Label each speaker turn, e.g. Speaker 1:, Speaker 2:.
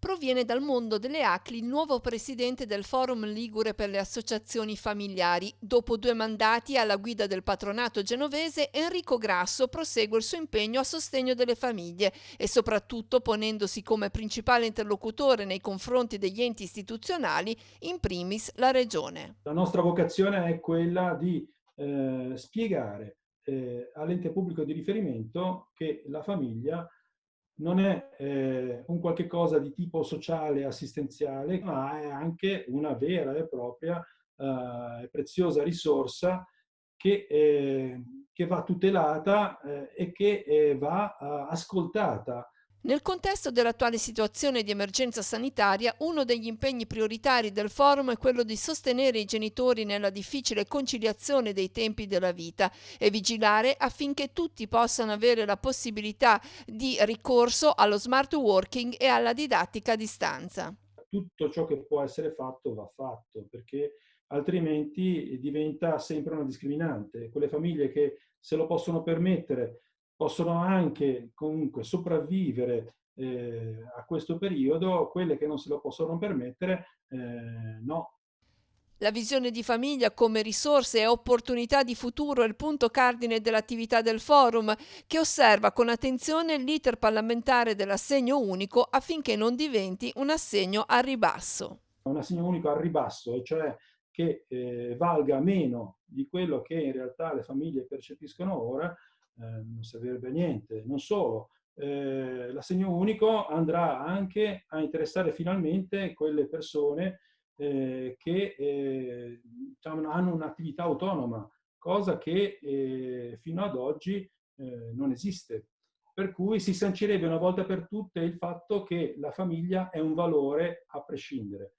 Speaker 1: proviene dal mondo delle ACLI il nuovo presidente del Forum Ligure per le associazioni familiari. Dopo 2 mandati alla guida del patronato genovese, Enrico Grasso prosegue il suo impegno a sostegno delle famiglie e soprattutto ponendosi come principale interlocutore nei confronti degli enti istituzionali, in primis la Regione.
Speaker 2: La nostra vocazione è quella di spiegare all'ente pubblico di riferimento che la famiglia non è un qualche cosa di tipo sociale, assistenziale, ma è anche una vera e propria e preziosa risorsa che va tutelata e che va ascoltata.
Speaker 1: Nel contesto dell'attuale situazione di emergenza sanitaria, uno degli impegni prioritari del forum è quello di sostenere i genitori nella difficile conciliazione dei tempi della vita e vigilare affinché tutti possano avere la possibilità di ricorso allo smart working e alla didattica a distanza.
Speaker 2: Tutto ciò che può essere fatto va fatto, perché altrimenti diventa sempre una discriminante. Quelle famiglie che se lo possono permettere possono anche comunque sopravvivere a questo periodo, quelle che non se lo possono permettere no.
Speaker 1: La visione di famiglia come risorse e opportunità di futuro è il punto cardine dell'attività del forum, che osserva con attenzione l'iter parlamentare dell'assegno unico affinché non diventi un assegno a ribasso.
Speaker 2: Un assegno unico al ribasso, e cioè che valga meno di quello che in realtà le famiglie percepiscono ora, non servirebbe a niente. Non solo, l'assegno unico andrà anche a interessare finalmente quelle persone che diciamo, hanno un'attività autonoma, cosa che fino ad oggi non esiste. Per cui si sancirebbe una volta per tutte il fatto che la famiglia è un valore a prescindere.